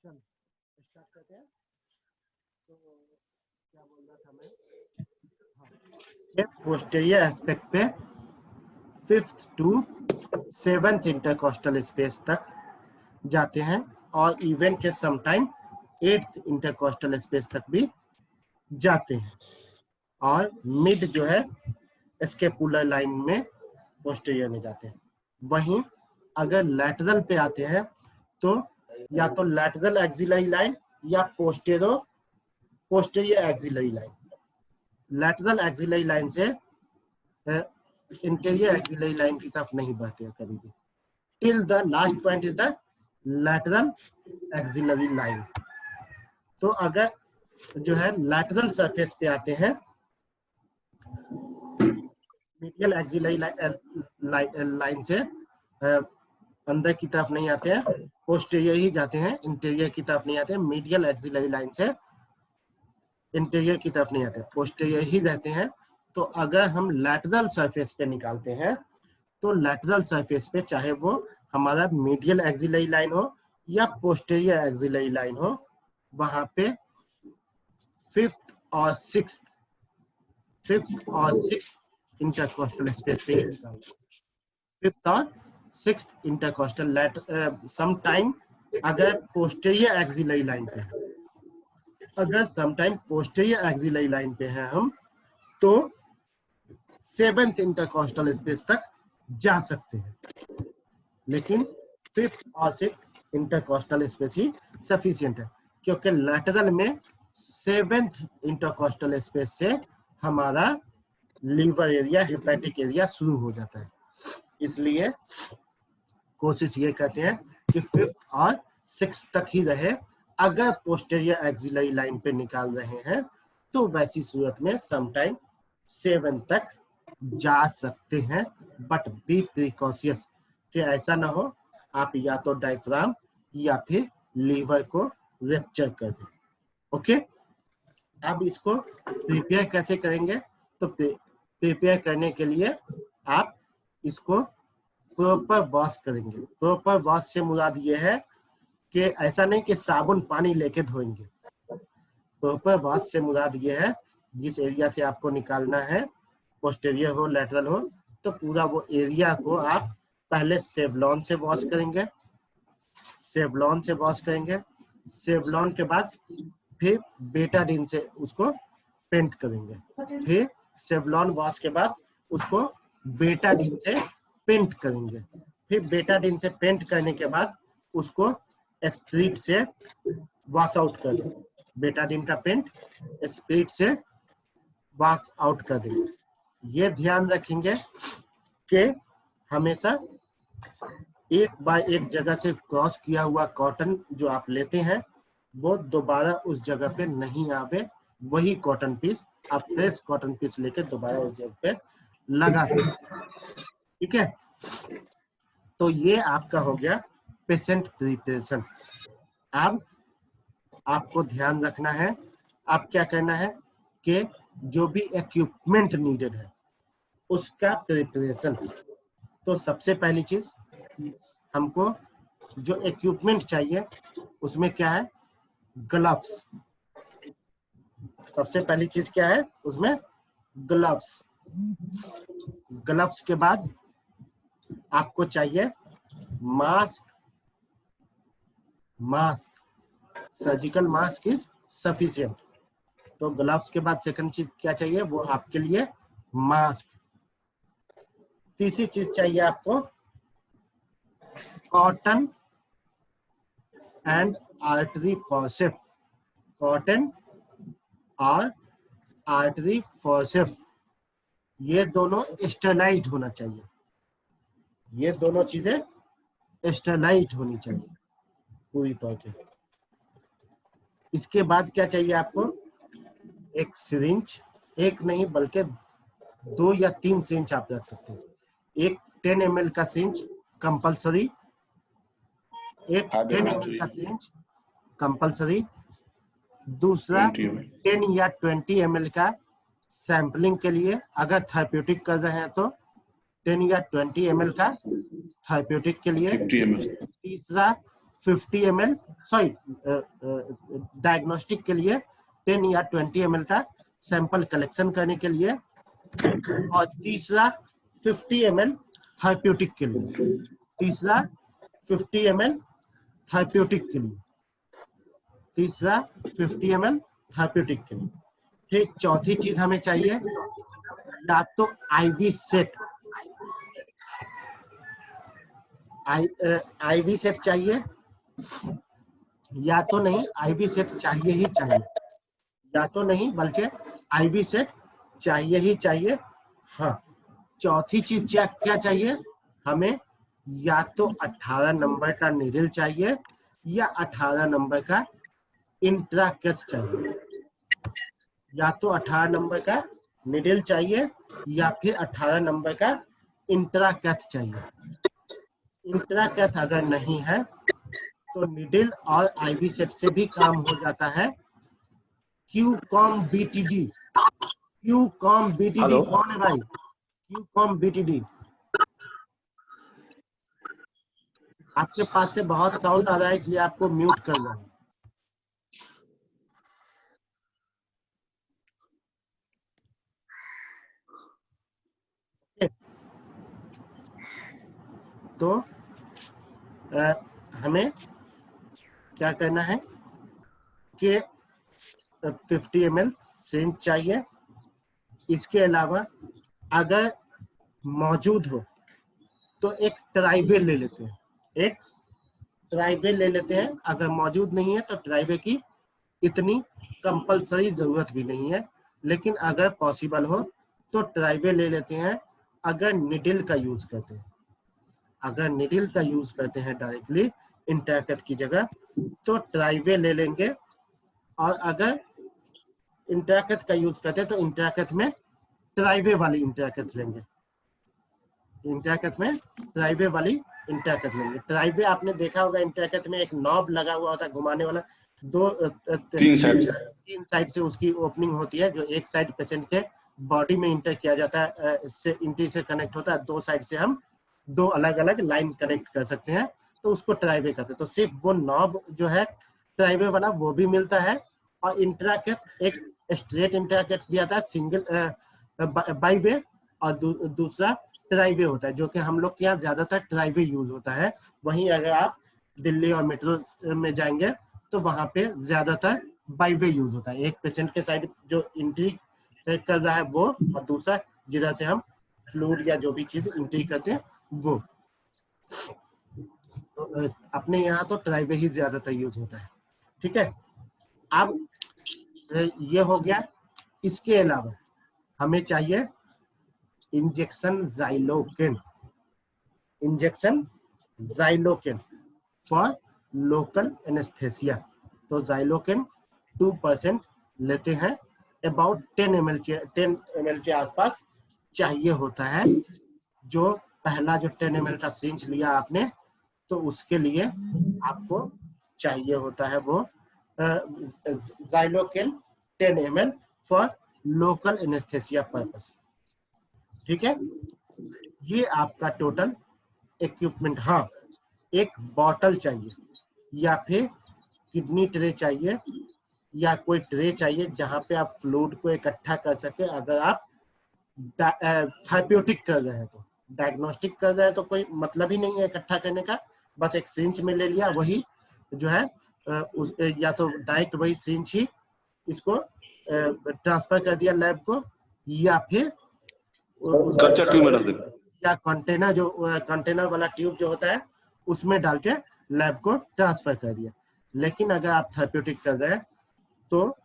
चलो स्टार्ट करते हैं। तो क्या बोल रहा था मैं, ये पोस्टीरियर एस्पेक्ट पे 5th to 7th intercostal space तक जाते हैं और इवन के समटाइम 8th इंटरकोस्टल स्पेस तक भी जाते हैं। और मिड जो है स्केपुलर लाइन में पोस्टीरियर में जाते हैं। वहीं अगर लैटरल पे आते हैं तो या तो लैटरल एक्सिलरी लाइन या posterior axillary line. Lateral axillary line से इंटीरियर एक्सिलरी लाइन की तरफ नहीं बढ़ते हैं कभी भी, till the last point is the lateral axillary line. तो अगर जो है लैटरल सरफेस पे आते हैं, मीडियल एक्सिलरी लाइन से अंदर की तरफ नहीं आते हैं, पोस्टीरियर ही जाते हैं, इंटीरियर की तरफ नहीं आते हैं। मीडियल एक्सिलरी लाइन से इंटीरियर की तरफ नहीं आते, पोस्टीरियर ही रहते हैं। तो अगर हम लैटरल सरफेस पे निकालते हैं तो लैटरल सरफेस पे चाहे वो हमारा मीडियल एक्सिलरी लाइन हो या पोस्टीरियर एक्सिलरी लाइन हो, वहां पे 5th और 6th इंटरकोस्टल स्पेस पे निकालते हैं। 5th और 6th इंटरकोस्टल समटाइम अगर पोस्टीरियर एक्सिलरी लाइन पे है, अगर समटाइम पोस्टीरियर एक्सिलरी लाइन पे है हम, तो 7th इंटरकोस्टल स्पेस तक जा सकते हैं। लेकिन 5th और 6th इंटरकोस्टल स्पेस ही सफिशिएंट है, क्योंकि लैटरल में 7th इंटरकोस्टल स्पेस से हमारा लीवर एरिया, हेपेटिक एरिया शुरू हो जाता है। इसलिए कोशिश ये करते हैं कि 5th और 6th तक ही रहे। अगर पोस्टीरियर एक्सिलरी लाइन पे निकाल रहे हैं तो वैसी सूरत में समटाइम 7 तक जा सकते हैं, बट बी प्रिकॉशियस कि ऐसा ना हो आप या तो डायफ्राम या फिर लीवर को रप्चर कर दें। ओके, अब इसको प्रिपेयर कैसे करेंगे? तो प्रिपेयर करने के लिए आप इसको प्रॉपर वॉश करेंगे। प्रॉपर वॉश से मुराद ये है कि ऐसा नहीं कि साबुन पानी लेके धोएंगे। प्रॉपर वॉश से मुराद ये है जिस एरिया से आपको निकालना है, पोस्टीरियर हो लैटरल हो, तो पूरा वो एरिया को आप पहले सेवलॉन से वॉश करेंगे। सेवलॉन से वॉश करेंगे, सेवलॉन के बाद फिर बेटाडीन से उसको पेंट करेंगे। फिर सेवलॉन वॉश के बाद उसको बेटाडीन से पेंट करेंगे। फिर बेटाडीन से पेंट करने के बाद उसको स्प्रिट से वॉश आउट कर देंगे। बेटाडीन का पेंट स्प्रिट से वॉश आउट कर देंगे। ये ध्यान रखेंगे कि हमेशा एक बाय एक जगह से क्रॉस किया हुआ कॉटन जो आप लेते हैं वो दोबारा उस जगह पे नहीं आवे। वही कॉटन पीस आप फ्रेश कॉटन पीस लेके दोबारा उस जगह पे लगा सकते हैं। ठीक है, तो ये आपका हो गया पेशेंट प्रिपरेशन। अब आपको ध्यान रखना है, आप क्या करना है कि जो भी इक्विपमेंट नीडेड है उसका प्रिपरेशन। तो सबसे पहली चीज हमको जो इक्विपमेंट चाहिए उसमें क्या है? ग्लव्स। सबसे पहली चीज क्या है उसमें? ग्लव्स। ग्लव्स के बाद आपको चाहिए mask. Surgical mask is sufficient. तो ग्लव्स के बाद सेकंड चीज क्या चाहिए? वो आपके लिए मास्क। तीसरी चीज चाहिए आपको cotton and artery forcep. Cotton और आर्टरी फॉरसेप ये दोनों स्टरलाइज्ड होना चाहिए। ये दोनों चीजें स्टरलाइज्ड होनी चाहिए पूरी तौर पे। इसके बाद क्या चाहिए आपको? एक सिरिंज, एक नहीं बल्कि 2 या 3 सिरिंज आप रख सकते हैं। एक 10 ml का सिरिंज कंपलसरी, एक 10 ml का सिरिंज कंपलसरी, दूसरा 10 या 20 ml का सैंपलिंग के लिए, अगर थेरेप्यूटिक कर रहे हैं तो 10 या 20 ml का थेरेप्यूटिक के लिए। तीसरा 50 ml, सॉरी डायग्नोस्टिक के लिए 10 या 20 ml का सैंपल कलेक्शन करने के लिए, और तीसरा 50 ml थेरेप्यूटिक के लिए, तीसरा 50 ml थेरेप्यूटिक के लिए, तीसरा 50 ml थेरेप्यूटिक के लिए। फिर चौथी चीज हमें चाहिए, या तो आईवी सेट, आईवी सेट चाहिए, या तो नहीं आईवी सेट चाहिए ही चाहिए, या तो नहीं बल्कि आईवी सेट चाहिए ही चाहिए। हाँ, चौथी चीज क्या चाहिए हमें, या तो 18 नंबर का नीडल चाहिए या 18 नंबर का इंट्राकेथ चाहिए, या तो 18 नंबर का नीडल चाहिए या फिर 18 नंबर का इंट्राकेथ चाहिए। इंट्राकेथ अगर नहीं है तो नीडल और आईवी सेट से भी काम हो जाता है। क्यूकॉम बीटीडी, क्यूकॉम बीटीडी कौन है भाई? क्यूकॉम बीटीडी, आपके पास से बहुत साउंड आ रहा है इसलिए आपको म्यूट कर रहा हूं। तो हमें क्या करना है कि 50 ml सिरिंज चाहिए। इसके अलावा अगर मौजूद हो तो एक ट्राइवे ले लेते हैं, एक ट्राइवे ले लेते हैं। अगर मौजूद नहीं है तो ट्राइवे की इतनी कंपलसरी जरूरत भी नहीं है, लेकिन अगर पॉसिबल हो तो ट्राइवे ले लेते हैं। अगर निडिल का यूज करते हैं, अगर निडिल का यूज करते हैं डायरेक्टली इंट्राकेथ की जगह तो ट्राइवे ले लेंगे, और अगर इंट्राकेथ का यूज करते हैं तो इंट्राकेथ में ट्राइवे वाली इंट्राकेथ लेंगे, इंट्राकेथ में ट्राइवे वाली इंट्राकेथ लेंगे। ट्राइवे आपने देखा होगा इंट्राकेथ में एक नॉब लगा हुआ होता है घुमाने वाला, तीन साइड से उसकी ओपनिंग होती है, जो एक साइड पेशेंट के बॉडी में इंटर किया जाता है, इससे इंटी से कनेक्ट होता है, दो साइड से हम दो अलग अलग लाइन कनेक्ट कर सकते हैं, तो उसको ट्राइवे कहते हैं। तो सिर्फ वो नॉब जो है ट्राइवे वाला वो भी मिलता है, और इंट्राकेथ एक स्ट्रेट इंट्राकेथ भी आता है सिंगल बाई वे, और दूसरा ट्राइवे होता है, जो कि हम लोग के यहाँ ज्यादातर ट्राइवे यूज होता है। वहीं अगर आप दिल्ली और मेट्रो में जाएंगे तो वहां पे ज्यादातर बाई वे यूज होता है, एक पेशेंट के साइड जो एंट्री कर रहा है वो, और दूसरा जिधर से हम फ्लूइड या जो भी चीज एंट्री करते हैं वो। तो अपने यहाँ तो ट्राइवे ही ज्यादातर यूज होता है। ठीक है, अब ये हो गया। इसके अलावा हमें चाहिए injection Xylocaine, injection Xylocaine for local anaesthesia. तो ज़ाइलोकेन 2% लेते हैं, अबाउट 10 ml के आसपास चाहिए होता है। जो पहला जो 10 ml का सिरिंज लिया आपने, तो उसके लिए आपको चाहिए होता है वो Xylocaine 10 ml for local anaesthesia purpose. ठीक है, ये आपका टोटल इक्विपमेंट। हाँ, एक बॉटल चाहिए या फिर किडनी ट्रे चाहिए, या कोई ट्रे चाहिए जहां पे आप फ्लूइड को इकट्ठा कर सके। अगर आप थेरेप्यूटिक कर रहे हैं तो, डायग्नोस्टिक कर रहे हैं तो कोई मतलब ही नहीं है इकट्ठा करने का, बस एक सिरिंज में ले लिया, वही जो है या तो डायरेक्ट वही सिरिंज ही इसको ट्रांसफर कर दिया लैब को, या फिर या कंटेनर, जो कंटेनर वाला ट्यूब जो होता है उसमें डाल के लैब को ट्रांसफर कर दिया। लेकिन अगर आप थेरेप्यूटिक कर रहे हैं तो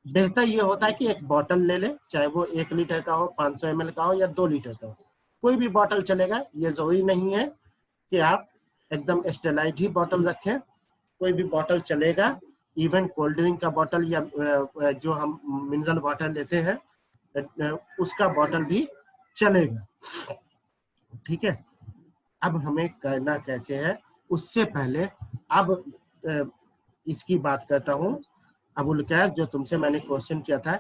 बेहतर ये होता है कि एक बॉटल ले ले, चाहे वो 1 लीटर का हो, 500 ml का हो या 2 लीटर का हो, कोई भी बॉटल चलेगा। ये जरूरी नहीं है कि आप एकदम स्टेलाइट ही बॉटल रखें, कोई भी बॉटल चलेगा। इवन कोल्ड ड्रिंक का बॉटल या जो हम मिनरल वाटर लेते हैं उसका बॉटल भी चलेगा। ठीक है, अब हमें करना कैसे है, उससे पहले अब इसकी बात करता हूँ। अबुल कैस, जो तुमसे मैंने क्वेश्चन किया था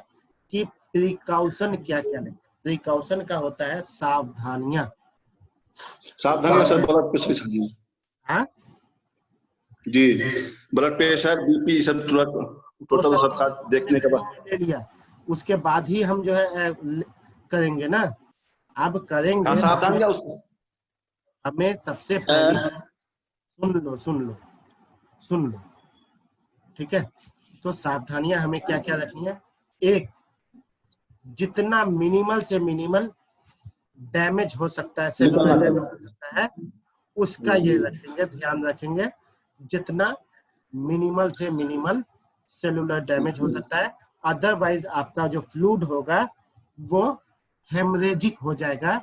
कि प्रिकॉशन क्या क्या है, प्रिकॉशन का होता है सावधानियां। सावधानियां सर, बहुत पिछली सारी। हाँ, जी, ब्लड प्रेशर, बीपी सब टोटल सबका देखने के बाद ले लिया, उसके बाद ही हम जो है करेंगे ना। अब करेंगे, हाँ सावधान क्या हमें सबसे पहली चीज, सुन लो, ठीक है। तो सावधानियां हमें क्या क्या रखनी है। एक, जितना मिनिमल से मिनिमल डैमेज हो सकता है, सेलुलर डैमेज हो सकता है, उसका ये रखेंगे, ध्यान रखेंगे। जितना मिनिमल से मिनिमल सेलुलर डैमेज हो सकता है, अदरवाइज आपका जो फ्लूइड होगा वो हेमरेजिक हो जाएगा,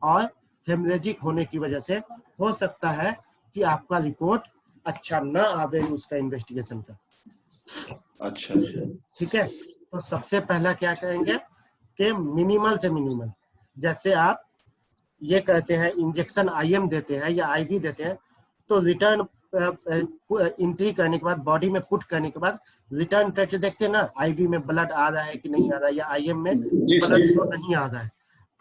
और हेमरेजिक होने की वजह से हो सकता है कि आपका रिपोर्ट अच्छा ना आवे उसका इन्वेस्टिगेशन का। अच्छा, ठीक है। तो सबसे पहला क्या करेंगे कि मिनिमल से मिनिमल, जैसे आप ये कहते हैं इंजेक्शन आईएम देते हैं या आईवी देते हैं, तो रिटर्न एंट्री करने के बाद, बॉडी में पुट करने के बाद रिटर्न करके देखते हैं ना, आईवी में ब्लड आ रहा है कि नहीं आ रहा है, या आईएम में ब्लड तो नहीं आ रहा है।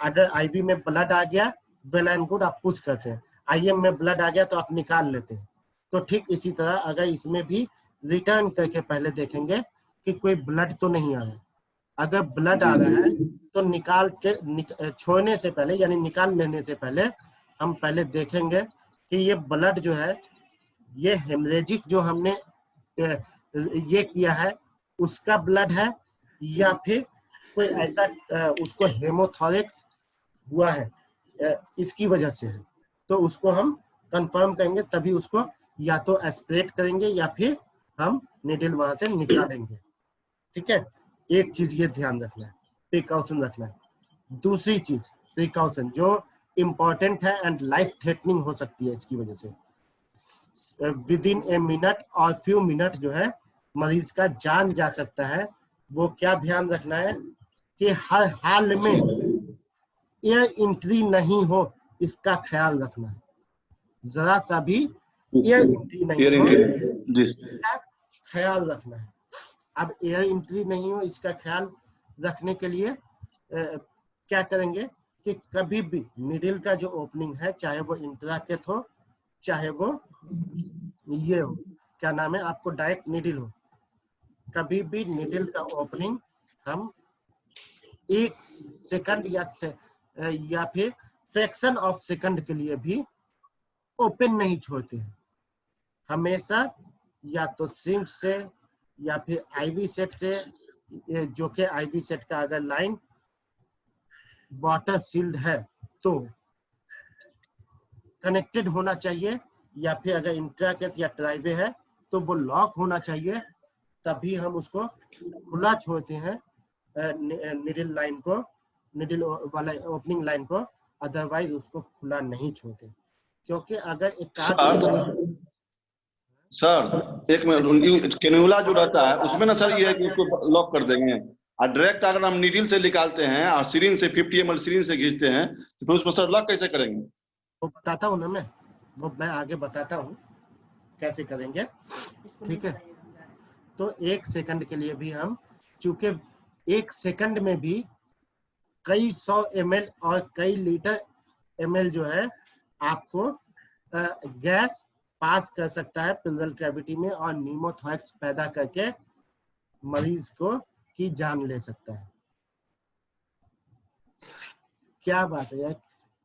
अगर आईवी में ब्लड आ गया, वेल एंड गुड, आप पुश करते हैं। आईएम में ब्लड आ गया तो आप निकाल लेते हैं। तो ठीक इसी तरह अगर इसमें भी रिटर्न करके पहले देखेंगे कि कोई ब्लड तो नहीं आ रहा है। अगर ब्लड आ रहा है तो निकाल के छोड़ने से पहले, यानी निकाल लेने से पहले, हम पहले देखेंगे कि ये ब्लड जो है, ये हेमरेजिक जो हमने ये किया है उसका ब्लड है, या फिर कोई ऐसा उसको हेमोथोरेक्स हुआ है इसकी वजह से है। तो उसको हम कंफर्म करेंगे, तभी उसको या तो एस्पिरेट करेंगे या फिर हम निडल वहां से निकालेंगे। ठीक है, एक चीज ये ध्यान रखना है, प्रिकॉशन रखना है। दूसरी चीज प्रिकॉशन जो इंपॉर्टेंट है एंड लाइफ थ्रेटनिंग हो सकती है इसकी वजह से, विद इन ए मिनट और फ्यू मिनट जो है मरीज का जान जा सकता है। वो क्या ध्यान रखना है कि हर हाल में एयर एंट्री नहीं हो, इसका ख्याल रखना है। जरा सा भी एयर एंट्री नहीं हो, इसका ख्याल रखना है। अब एयर एंट्री नहीं हो, इसका ख्याल रखने के लिए क्या करेंगे कि कभी भी निडल का जो ओपनिंग है, चाहे वो इंट्राकेट हो, चाहे वो ये हो, क्या नाम है, आपको डायरेक्ट निडल हो, कभी भी निडल का ओपनिंग हम 1 सेकंड या फिर फ्रैक्शन ऑफ सेकंड के लिए भी ओपन नहीं छोड़ते हैं। हमेशा या तो सिंक से या फिर आईवी सेट से, जो कि आईवी सेट का अगर लाइन वाटर सील्ड है तो कनेक्टेड होना चाहिए, या फिर अगर इंट्राकेट या ट्राइवे है तो वो लॉक होना चाहिए, तभी हम उसको खुला छोड़ते हैं निडल लाइन को, निडल वाला ओपनिंग लाइन को। अदरवाइज उसको खुला नहीं छोड़ते, क्योंकि अगर एक सर एक मिनट, कैन्युला जो रहता है उसमें ना सर ये है कि उसको लॉक कर देंगे, और डायरेक्ट अगर हम नीडल से निकालते हैं और सिरिंज से 50 ml सिरिंज से खींचते हैं तो फिर उसमें सर लॉक कैसे करेंगे? वो बताता हूँ ना मैं आगे बताता हूँ कैसे करेंगे। ठीक है, तो 1 सेकंड के लिए भी हम, चूंकि 1 सेकंड में भी कई 100 ml और कई लीटर ml जो है आपको गैस पास कर सकता है प्लूरल कैविटी में, और न्यूमोथोरैक्स पैदा करके मरीज को की जान ले सकता है। क्या बात है यार,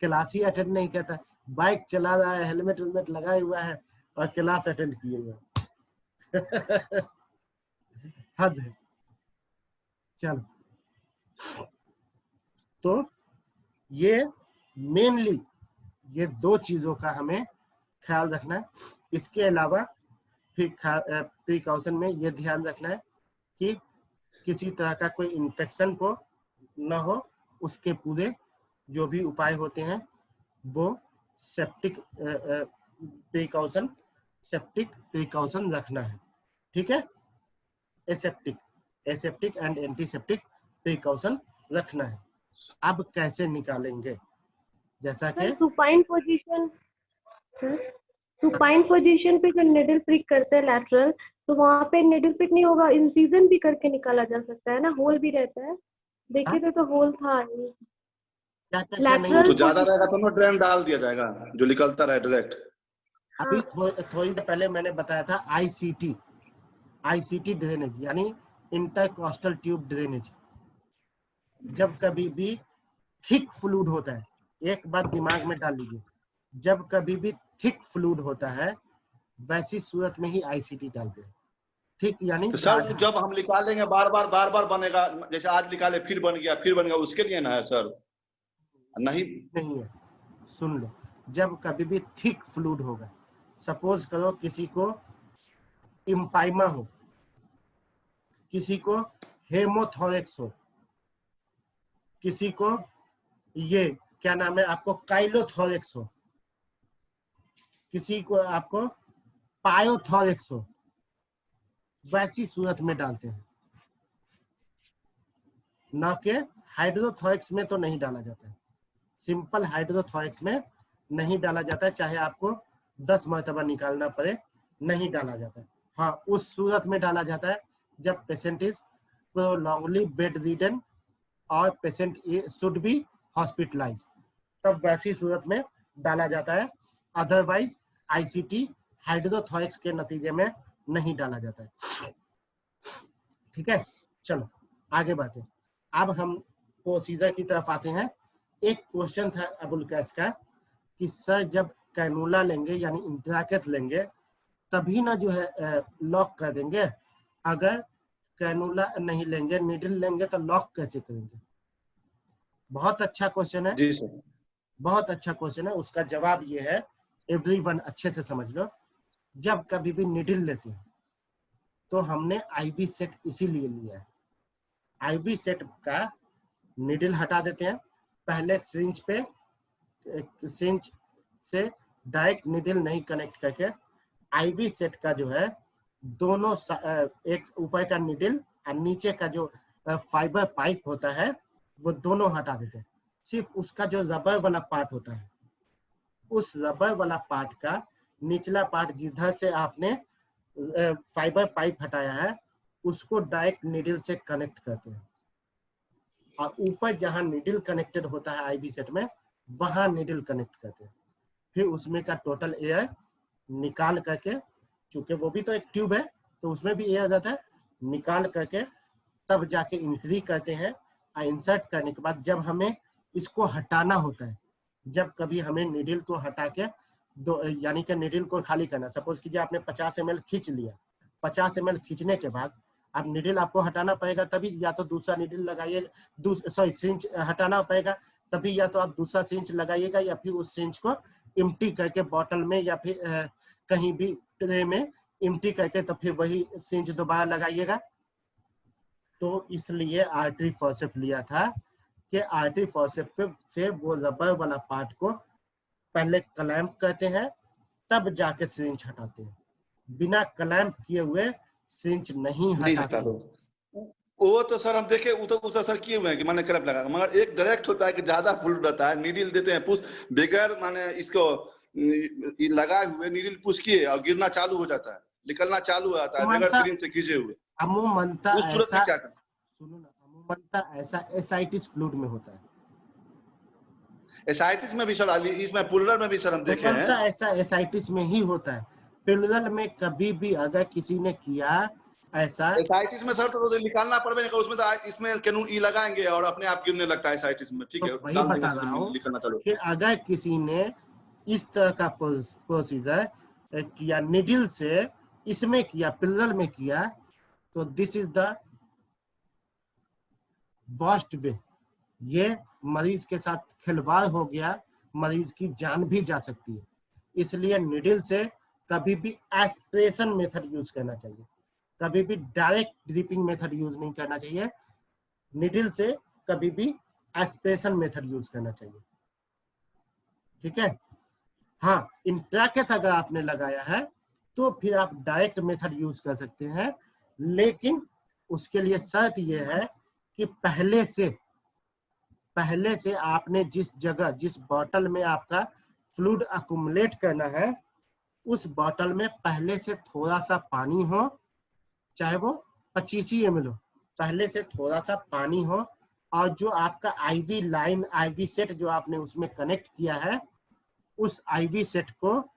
क्लास ही अटेंड नहीं करता, बाइक चला रहा है, हेलमेट लगाए हुआ है और क्लास अटेंड किए हुए हद है। चलो, तो ये मेनली ये 2 चीजों का हमें ख्याल रखना है। इसके अलावा फिर प्रिकॉशन में ये ध्यान रखना है कि किसी तरह का कोई इन्फेक्शन को न हो, उसके पूरे जो भी उपाय होते हैं वो सेप्टिक प्रिकॉशन रखना है। ठीक है, एसेप्टिक एंड एंटीसेप्टिक प्रिकॉशन रखना है। अब कैसे निकालेंगे, जैसा कि सुपाइन पोजीशन पे जो निडल प्रिक करते हैं लैटरल, तो वहाँ पे निडल प्रिक नहीं होगा, इंसिजन भी करके निकाला जा सकता है ना, होल भी रहता है। देखिए तो होल था लैटरल, तो ज्यादा रहेगा तो ना ड्रेन डाल दिया जाएगा जो निकलता रहे डायरेक्ट। अभी थोड़ी देर पहले मैंने बताया था आईसीटी ड्रेनेज यानी इंटरकॉस्टल ट्यूब ड्रेनेज। जब कभी भी थिक फ्लूइड होता है, एक बात दिमाग में डाल लीजिए, जब कभी भी थिक फ्लूइड होता है वैसी सूरत में ही आईसीटी डालते हैं। ठीक, यानी तो सर जब हम निकालेंगे बार बार बनेगा, जैसे आज निकाले फिर बन गया, उसके लिए ना है सर? नहीं है, सुन लो, जब कभी भी थिक फ्लूइड होगा, सपोज करो किसी को इम्पाइमा हो, किसी को हेमोथोरेक्स हो, किसी को ये क्या नाम है आपको काइलोथोरेक्स हो, किसी को आपको पायोथोरेक्स हो, वैसी सूरत में डालते हैं, ना कि हाइड्रोथोरेक्स में तो नहीं डाला जाता है। सिंपल हाइड्रोथोरेक्स में नहीं डाला जाता है, चाहे आपको 10 मरतबा निकालना पड़े, नहीं डाला जाता है। हाँ, उस सूरत में डाला जाता है जब पेशेंट इज प्रोलॉन्गली बेड रिडन और पेशेंट शुड बी हॉस्पिटलाइज, तब वैसी सूरत में डाला जाता है। अदरवाइज आईसीटी हाइड्रोथोरेक्स के नतीजे में नहीं डाला जाता है। ठीक है, चलो आगे बढ़ते। अब हम प्रोसीजर की तरफ आते हैं। एक क्वेश्चन था अबुल कैस का कि सर जब कैनुला लेंगे यानी इंट्राकेथ लेंगे तभी ना जो है लॉक कर देंगे, अगर कैनुला नहीं लेंगे नीडल लेंगे तो लॉक कैसे करेंगे? बहुत अच्छा क्वेश्चन है जी सर, बहुत अच्छा क्वेश्चन है। उसका जवाब ये है, एवरीवन अच्छे से समझ लो, जब कभी भी नीडल लेते हैं तो हमने आईवी सेट इसीलिए लिया है। आईवी सेट का नीडल हटा देते हैं, पहले सिरिंज से डायरेक्ट नीडल नहीं कनेक्ट करके आईवी सेट का जो है दोनों एक ऊपर का नीडल और नीचे का जो फाइबर पाइप होता है वो दोनों हटा देते हैं। सिर्फ उसका जो रबर वाला पार्ट होता है, उस रबर वाला पार्ट का निचला पार्ट जिधर से आपने फाइबर पाइप हटाया है उसको डायरेक्ट नीडल से कनेक्ट करते हैं, और ऊपर जहां नीडल कनेक्टेड होता है आईवी सेट में वहां नीडल कनेक्ट करते हैं। फिर उसमें का टोटल एयर निकाल करके, चूंकि वो भी तो एक ट्यूब है तो उसमें भी एयर जाता है, निकाल करके तब जाके इंट्री करते हैं। और इंसर्ट करने के बाद जब हमें इसको हटाना होता है, जब कभी हमें नीडल को हटा के यानी कि नीडल को खाली करना, सपोज कीजिए आपने 50 ml खींच लिया, 50 ml खींचने के बाद अब नीडल आपको हटाना पड़ेगा, तभी या तो दूसरा नीडल लगाइए, सिरिंज हटाना पड़ेगा तभी या तो आप दूसरा सिरिंज लगाइएगा या फिर उस सिरिंज को इम्प्टी करके बॉटल में या फिर कहीं भी ट्रे में इम्प्टी करके तो फिर वही सिरिंज दोबारा लगाइएगा। तो इसलिए आर्टरी फॉरसेप्स लिया था कि आर्टरी फॉरसेप्स से वो रबर वाला पार्ट को पहले क्लैंप करते हैं तब जाके सिरिंज हटाते हैं, बिना क्लैंप किए हुए सिरिंज नहीं हटाते। वो तो सर हम देखे, वो तो सर किए हुए हैं कि मैंने क्लैंप लगा, मगर एक डायरेक्ट होता है कि ज्यादा फ्लूइड रहता है, नीडल देते हैं पुश बगैर माने इसको लगाए हुए नीडल पुश किए और गिरना चालू हो जाता है, निकलना चालू हो जाता है बगैर सिरिंज से खींचे हुए। अमूमनता उस सूरत में क्या करना? सुनो ना, अमूमनता ऐसा एसाइटिस फ्लूइड में होता है। एसाइटिस में भी सर, इसमें पुलर में भी सर हम देखे हैं, ऐसा एसाइटिस में ही होता है। पिलरल में कभी भी अगर किसी ने किया ऐसा, एसाइटिस में सर तो निकालना पड़ेगा, उसमें तो इसमें कैनून ई लगाएंगे और अपने आप गिरने लगता है एसाइटिस में। ठीक है, तो वही बता रहा हूँ कि अगर किसी ने इस तरह का प्रोसीजर किया निडल से, इसमें किया, पिलरल में किया, तो this is the worst way. ये मरीज के साथ खिलवाड़ हो गया, मरीज की जान भी जा सकती है। इसलिए निडल से कभी भी एस्पिरेशन मेथड यूज करना चाहिए, कभी भी डायरेक्ट ड्रिपिंग मेथड यूज नहीं करना चाहिए। निडल से कभी भी एस्पिरेशन मेथड यूज करना चाहिए। ठीक है, हाँ, इंट्राकेथ अगर आपने लगाया है तो फिर आप डायरेक्ट मेथड यूज कर सकते हैं, लेकिन उसके लिए शर्त यह है कि पहले से आपने जिस जगह, जिस बॉटल में आपका फ्लूइड अकुमुलेट करना है, उस बॉटल में पहले से थोड़ा सा पानी हो, चाहे वो 25 ml हो, पहले से थोड़ा सा पानी हो, और जो आपका आईवी लाइन, आईवी सेट जो आपने उसमें कनेक्ट किया है, उस आईवी सेट को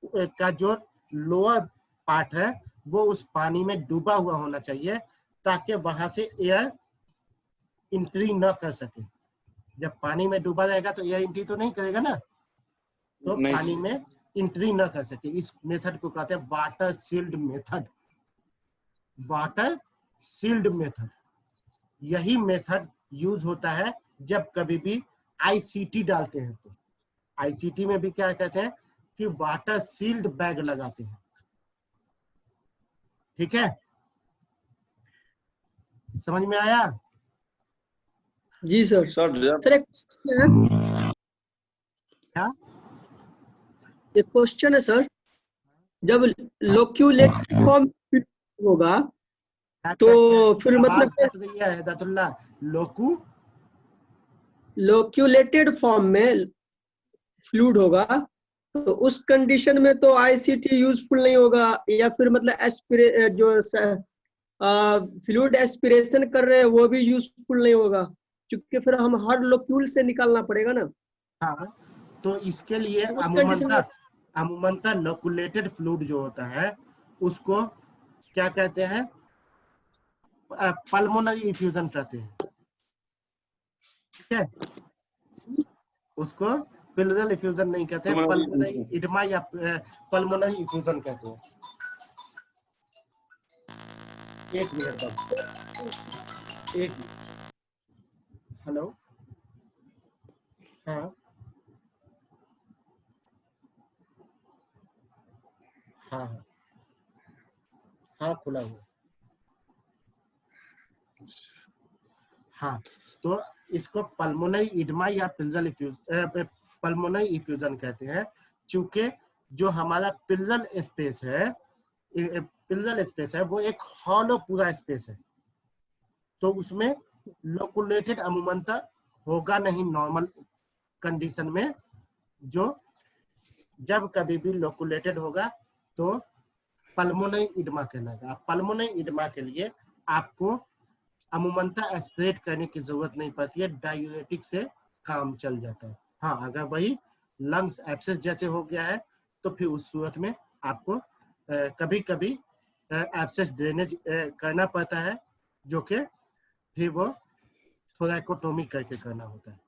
का जो लोअर पार्ट है वो उस पानी में डूबा हुआ होना चाहिए, ताकि वहां से एयर एंट्री न कर सके। जब पानी में डूबा रहेगा तो एयर एंट्री तो नहीं करेगा ना, तो नहीं पानी में एंट्री न कर सके। इस मेथड को कहते हैं water sealed method. Water sealed method, यही मेथड यूज होता है जब कभी भी आईसीटी डालते हैं। तो आईसीटी में भी क्या कहते हैं कि वाटर सील्ड बैग लगाते हैं। ठीक है, समझ में आया? जी सर। सर सर एक क्वेश्चन है, क्या एक क्वेश्चन है सर, जब लोक्यूलेट फॉर्म होगा तो फिर मतलब कट रही है हिदायतुल्लाह। लोक्यूलेटेड फॉर्म में फ्लूइड होगा तो उस कंडीशन में तो आईसीटी यूजफुल नहीं होगा, या फिर मतलब जो फ्लूइड एस्पिरेशन कर रहे हैं वो भी यूजफुल नहीं होगा, क्योंकि फिर हम हर लोक्यूल से निकालना पड़ेगा ना। हाँ, तो इसके लिए उस कंडीशन में अमूमनता लोकुलेटेड फ्लूइड जो होता है उसको क्या कहते हैं, पल्मोनरी इफ्यूजन कहते हैं। ठीक है, उसको प्लूरल इफ्यूजन नहीं कहते हैं, पल्मोनरी इडमा या पल्मोनरी इफ्यूजन कहते हैं। एक मिनट बस, एक मिनट। हेलो, हाँ हाँ हाँ हाँ खुला हुआ। हाँ, तो इसको पल्मोनरी इडमा या पल्मोनरी इफ्यूजन कहते हैं, चूंकि जो हमारा पिलरल स्पेस है वो एक हॉलो पूरा स्पेस है, तो उसमें लोकुलेटेड अमूमनता होगा नहीं नॉर्मल कंडीशन में। जो जब कभी भी लोकुलेटेड होगा तो पल्मोनरी इडमा कहलाएगा। पल्मोनरी इडमा के लिए आपको अमूमनता एस्पिरेट करने की जरूरत नहीं पड़ती है, डायूरेटिक से काम चल जाता है। हाँ, अगर वही लंग्स एब्सेस जैसे हो गया है तो फिर उस सूरत में आपको कभी कभी एब्सेस ड्रेनेज करना पड़ता है, जो कि फिर वो थोरैकोटोमी करके करना होता है।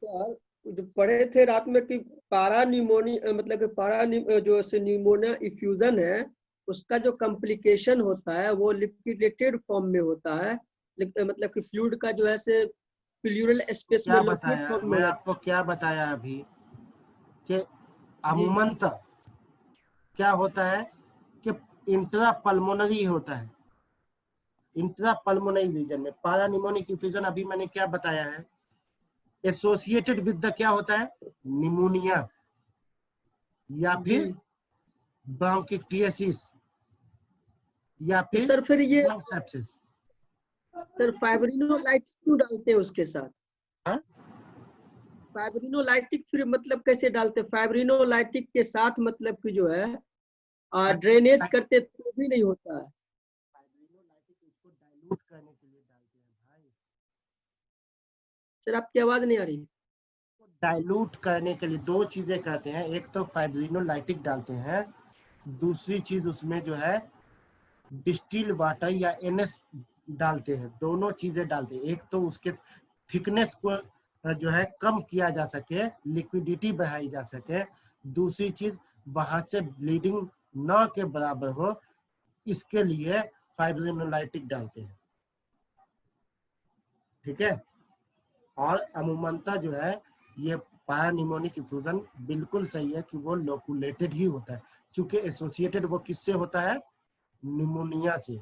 सर जो पढ़े थे रात में कि पारानिमोनिया मतलब कि जो से न्यूमोनिया इफ्यूजन है उसका जो कॉम्प्लिकेशन होता है वो लिक्विडेटेड फॉर्म में होता है, मतलब कि फ्लूइड का जो है से प्लूरल स्पेस में क्या लिक्विड बताया फॉर्म में मैं होता आपको, क्या बताया अभी कि अमूमनता क्या होता है कि इंट्रा पल्मोनरी होता है। इंट्रा पल्मोनरी रीजन में पारानिमोनिक इफ्यूजन अभी मैंने क्या बताया है, एसोसिएटेड विद द क्या होता है, निमोनिया या जी। फिर ब्रोंकिक्टियासिस या तो फिर सर फिर ये लंग सेप्सिस। सर फाइब्रिनोलाइटिक क्यों डालते हैं उसके साथ? हाँ? फाइब्रिनोलाइटिक फिर मतलब कैसे डालते हैं? फाइब्रिनोलाइटिक के साथ मतलब कि जो है ड्रेनेज करते तो भी नहीं होता है। उसको डाइल्यूट करने के लिए डालते हैं भाई। सर आपकी आवाज नहीं आ रही। डाइल्यूट करने के लिए दो चीजें करते हैं, एक तो फाइब्रिनोलाइटिक डालते हैं, दूसरी चीज उसमें जो है डिस्टिल वाटर या एनएस डालते हैं। दोनों चीजें डालते हैं, एक तो उसके थिकनेस को जो है कम किया जा सके, लिक्विडिटी बढ़ाई जा सके, दूसरी चीज वहां से ब्लीडिंग न के बराबर हो, इसके लिए फाइब्रिनोलाइटिक डालते हैं। ठीक है, और अमूमनता जो है ये पारानिमोनिक इफ्यूजन बिल्कुल सही है कि वो लोकुलेटेड ही होता है, क्योंकि एसोसिएटेड वो किससे होता है, निमोनिया से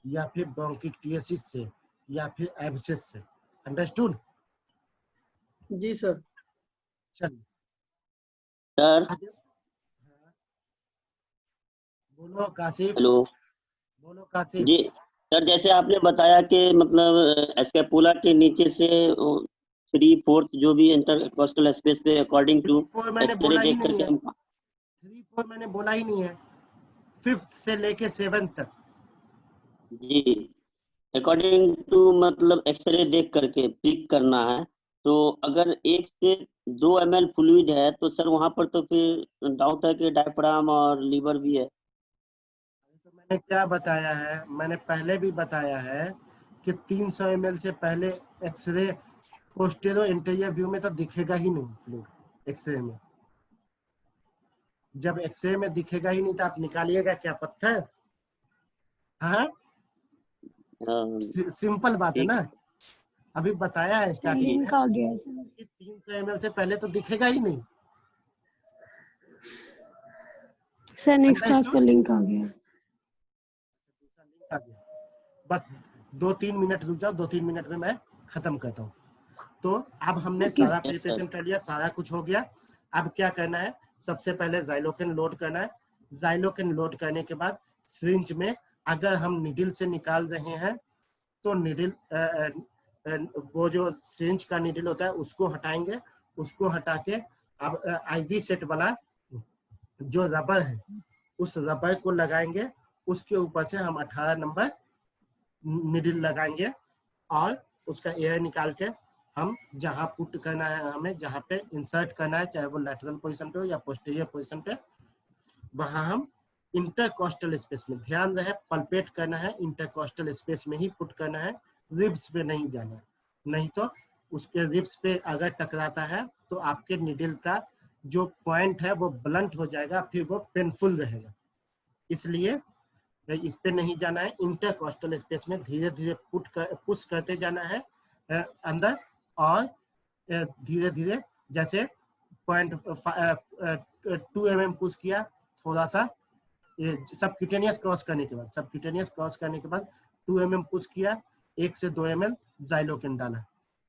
या फिर ब्रोंकिक्टियासिस से या फिर एब्सेस से। अंडरस्टूड? जी सर। चलिए सर आगे। बोलो काशिफ, हेलो बोलो काशिफ। जी। सर जैसे आपने बताया कि मतलब स्कैपुला के नीचे से 3/4 जो भी इंटरकोस्टल स्पेस पे अकॉर्डिंग टू 3/4 मैंने एक्सरे बोला ही देख नहीं करके है, हम 3/4 मैंने बोला ही नहीं है, 5th से लेके 7th तक। जी अकॉर्डिंग टू मतलब एक्सरे देख करके पिक करना है, तो अगर 1 से 2 ml फ्लूइड है, तो सर वहां पर तो फिर डाउट है कि डायफ्राम और लीवर भी है। तो मैंने क्या बताया है, मैंने पहले भी बताया है कि 300 ml से पहले एक्सरे पोस्टेरो इंटीरियर व्यू में तो दिखेगा ही नहीं फ्लूइड एक्सरे में। जब एक्सरे में दिखेगा ही नहीं तो आप निकालिएगा क्या पत्थर? हाँ, सिंपल बात है ठीक ना। अभी बताया है स्टार्टिंग लिंक में आ गया है सर। कि 300 ml से पहले तो दिखेगा ही नहीं। सर नेक्स्ट क्लास का अंडरस्टूड? लिंक आ गया। बस 2-3 मिनट रुक जाओ, 2-3 मिनट में मैं खत्म करता हूँ। तो अब हमने ओके सारा Yes, प्रिपरेशन कर लिया, सारा कुछ हो गया। अब क्या करना है, सबसे पहले ज़ाइलोकेन लोड करना है। ज़ाइलोकेन लोड करने के बाद सिरिंज में अगर हम निडल से निकाल रहे हैं तो निडल वो जो सिरिंज का निडल होता है उसको हटाएंगे। उसको हटा के अब आईवी सेट वाला जो रबर है उस रबर को लगाएंगे। उसके ऊपर से हम 18 नंबर निडल लगाएंगे और उसका एयर निकाल के हम जहां पुट करना है, हमें जहां पे इंसर्ट करना है, चाहे वो लैटरल पोजीशन पे हो या पोस्टीरियर पोजीशन पे, वहां हम इंटरकोस्टल स्पेस में, ध्यान रहे पल्पेट करना है, इंटरकोस्टल स्पेस में ही पुट करना है, रिब्स पे नहीं जाना है। नहीं तो उसके रिब्स पे अगर टकराता है तो आपके निडल का जो पॉइंट है वो ब्लंट हो जाएगा, फिर वो पेनफुल रहेगा। इसलिए इस पे नहीं जाना है। इंटरकोस्टल स्पेस में धीरे धीरे पुश करते जाना है अंदर, और धीरे धीरे जैसे 0.2 mm पुश किया, थोड़ा सा सबक्यूटेनियस क्रॉस करने के बाद, 2 mm पुश किया, 1 से 2 ml ज़ाइलोकेन डाला,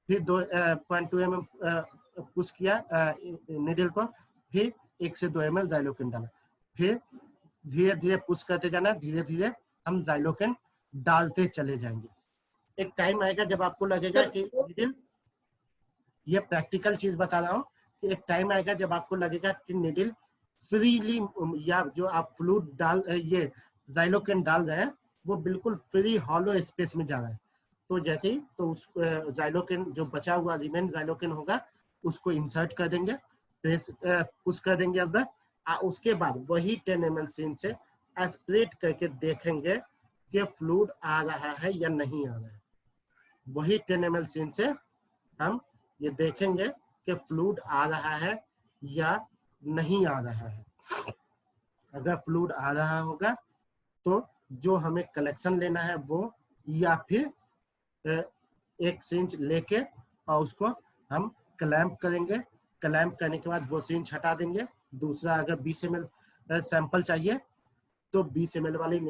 फिर 0.2 mm पुश किया निडल को, फिर 1 से 2 ml ज़ाइलोकेन डाला, फिर धीरे धीरे पुश करते जाना। धीरे धीरे हम ज़ाइलोकेन डालते चले जाएंगे। एक टाइम आएगा जब आपको लगेगा कि निडल, ये प्रैक्टिकल चीज बता रहा हूँ, कि एक टाइम आएगा जब आपको लगेगा कि निडल फ्रीली, या जो आप फ्लूइड डाल ये ज़ाइलोकेन डाल रहे हैं वो बिल्कुल फ्री हॉलो स्पेस में जा रहा है। तो जैसे ही तो उस ज़ाइलोकेन जो बचा हुआ रिमेन ज़ाइलोकेन होगा उसको इंसर्ट कर देंगे, प्रेस पुश कर देंगे अंदर। उसके बाद वही 10 ml सिरिंज से एस्पिरेट करके देखेंगे कि फ्लूइड आ रहा है या नहीं आ रहा है। वही 10 ml सिरिंज से हम ये देखेंगे कि फ्लूइड आ रहा है या नहीं आ रहा है। अगर फ्लूइड आ रहा होगा तो जो हमें कलेक्शन लेना है वो, या फिर एक सिरिंज लेके और उसको हम क्लैंप करेंगे। क्लैंप करने के बाद वो सिरिंज हटा देंगे। दूसरा अगर 20 ml सैंपल चाहिए तो 20 ml वाली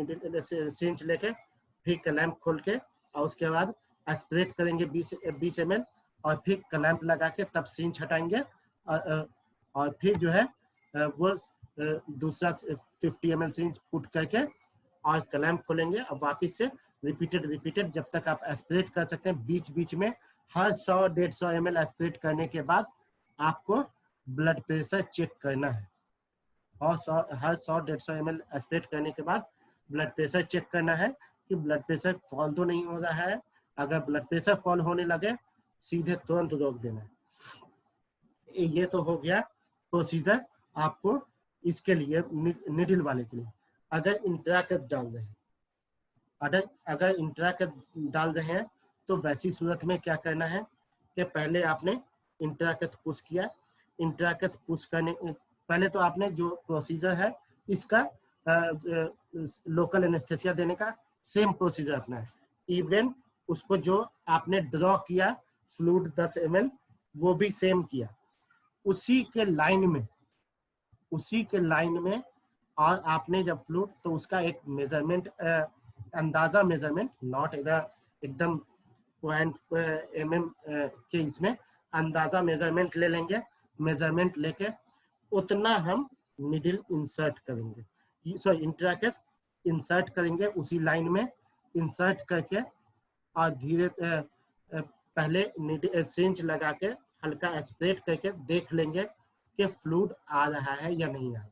सिरिंज लेके फिर क्लैंप खोल के और उसके बाद एस्पिरेट करेंगे 20 ml, और फिर क्लैंप लगा के तब सिरिंज हटाएंगे। और फिर जो है वो दूसरा 50 ml सिरिंज पुट करके और क्लैंप खोलेंगे। और वापस से रिपीटेड जब तक आप एस्पिरेट कर सकते हैं। बीच बीच में हर 100-150 ml एस्पिरेट करने के बाद आपको ब्लड प्रेशर चेक करना है। और हर 100-150 ml एस्पिरेट करने के बाद ब्लड प्रेशर चेक करना है कि ब्लड प्रेशर फॉल तो नहीं हो रहा है। अगर ब्लड प्रेशर फॉल होने लगे सीधे तुरंत रोक देना है। ये तो हो गया प्रोसीजर आपको इसके लिए, निडल वाले के लिए। अगर इंट्राकट डाल रहे हैं, अगर इंट्राकट डाल रहे हैं तो वैसी सूरत में क्या करना है कि पहले आपने इंट्राकट पुश किया। इंट्राकट पुश करने पहले तो आपने जो प्रोसीजर है इसका लोकल एनेस्थेसिया देने का सेम प्रोसीजर अपना है। इवन उसको जो आपने ड्रॉ किया फ्लूइड 10 ml वो भी सेम किया, उसी के लाइन में। और आपने जब फ्लूइड तो उसका एक मेजरमेंट, अंदाजा मेजरमेंट, नॉट एकदम पॉइंट mm के, इसमें अंदाजा मेजरमेंट ले लेंगे। मेजरमेंट लेके उतना हम निडल इंसर्ट करेंगे, सॉरी इंट्राकट इंसर्ट करेंगे उसी लाइन में। इंसर्ट करके और धीरे पहले सिरिंज लगा के हल्का एस्पिरेट करके देख लेंगे कि फ्लूइड आ रहा है या नहीं आ रहा।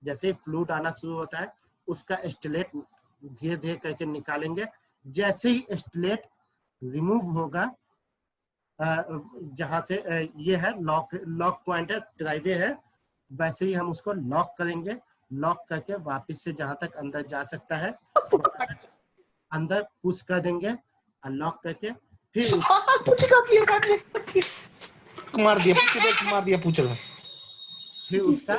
जैसे ही फ्लूइड आना शुरू होता है उसका स्टिलेट धीरे धीरे करके निकालेंगे। जैसे ही स्टिलेट रिमूव होगा जहाँ से ये है लॉक पॉइंट है, ड्राइवे है, वैसे ही हम उसको लॉक करेंगे। लॉक करके वापस से जहाँ तक अंदर जा सकता है अंदर पुश कर देंगे और लॉक करके फिर मार दिया पूछ रहा फिर उसका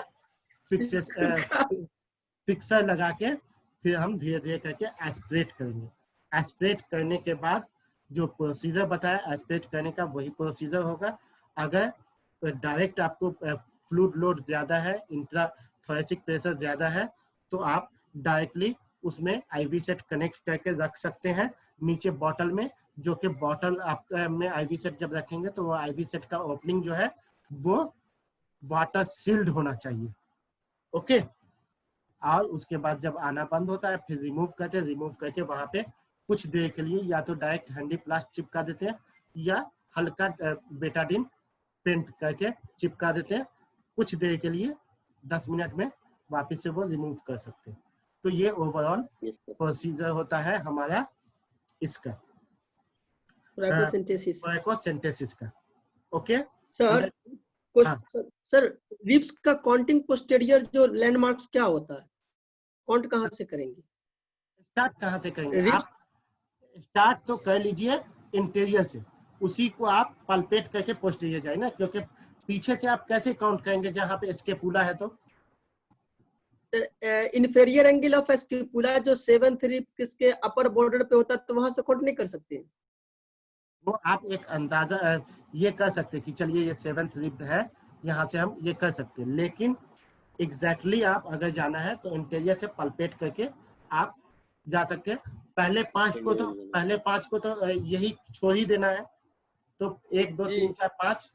फिक्सर लगा के फिर हम धीरे धीरे करके एस्पिरेट करेंगे। एस्पिरेट करने के बाद जो प्रोसीजर बताया एस्पिरेट करने का वही प्रोसीजर होगा। अगर डायरेक्ट आपको फ्लूइड लोड ज्यादा है, इंट्राथोरेसिक प्रेशर ज्यादा है, तो आप डायरेक्टली उसमें आईवी सेट कनेक्ट करके रख सकते हैं नीचे बॉटल में, जो कि बॉटल आप में आईवी सेट जब रखेंगे तो वो आईवी सेट का ओपनिंग जो है वो वाटर सील्ड होना चाहिए। ओके, और उसके बाद जब आना बंद होता है फिर रिमूव करके वहां पे कुछ देर के लिए या तो डायरेक्ट हैंडी प्लास्ट चिपका देते हैं या हल्का बेटाडीन पेंट करके चिपका देते हैं। कुछ देर के लिए 10 मिनट में वापस से वो रिमूव कर सकते हैं। तो ये ओवरऑल प्रोसीजर होता है हमारा इसका ब्रायोकोसेंटेसिस का। ओके सर, सर रिब्स का काउंटिंग पोस्टीरियर जो लैंडमार्क्स क्या होता है, काउंट कहाँ से करेंगे? स्टार्ट कहाँ से करेंगे आप? स्टार्ट तो कर लीजिए इंटीरियर से, उसी को आप पल्पेट करके पोस्टीरियर जाए ना, क्योंकि पीछे से आप कैसे काउंट करेंगे जहाँ पे स्केपुला है? तो इन्फेरियर एंगल ऑफ स्केपुला जो 7th रिब किसके अपर बॉर्डर पे होता है, तो वहां से काउंट नहीं कर सकते हैं? वो आप एक अंदाजा ये कर सकते हैं कि चलिए ये 7th रिब है, यहाँ से हम ये कर सकते हैं, लेकिन एग्जैक्टली आप अगर जाना है तो इंटीरियर से पल्पेट करके आप जा सकते हैं। पहले 5 को तो यही छोड़ ही देना है, तो 1 2 3 4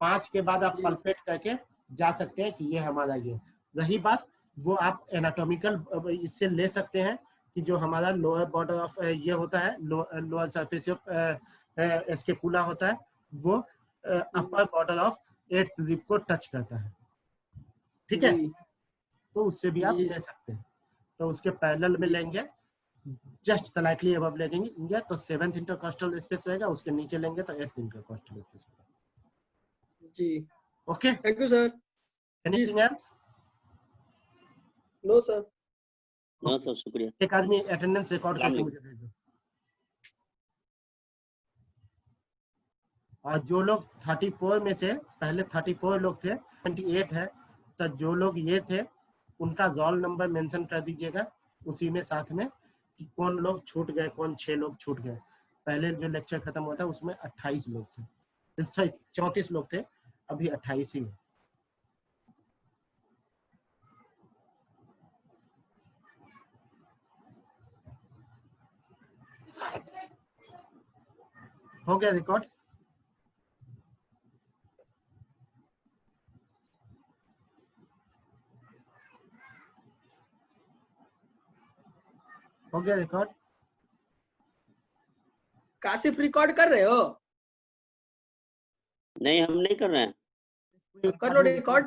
5 के बाद आप पल्पेट करके जा सकते हैं कि ये हमारा ये। रही बात वो आप एनाटॉमिकल इससे ले सकते हैं कि जो हमारा लोअर बॉर्डर ऑफ ये होता है, लोअर सरफेस ऑफ स्केपुला होता है, वो upper border of 8th rib को टच करता है। ठीक है, तो उससे भी आप ले सकते हैं। तो उसके पैरेलल में लेंगे, जस्ट स्लाइटली अबव लेंगे तो 7th इंटरकॉस्टल स्पेस रहेगा, उसके नीचे लेंगे तो 8th इंटरकॉस्टल स्पेस होगा। जी, okay, thank you sir. Anything else? No sir. No sir, शुक्रिया। एक आदमी अटेंडेंस रिकॉर्ड करके मुझे भेज दो। और जो लोग 34 में से पहले 34 लोग थे, 28 है, तो जो लोग ये थे उनका रोल नंबर मेंशन कर दीजिएगा उसी में साथ में कि कौन लोग छूट गए, कौन 6 लोग छूट गए। पहले जो लेक्चर खत्म हुआ था उसमें 28 लोग थे, 34 लोग थे, अभी 28 ही है। हो गया रिकॉर्ड? हो गया रिकॉर्ड? काशिफ रिकॉर्ड कर रहे हो? नहीं, हम नहीं कर रहे हैं। कर लो रिकॉर्ड।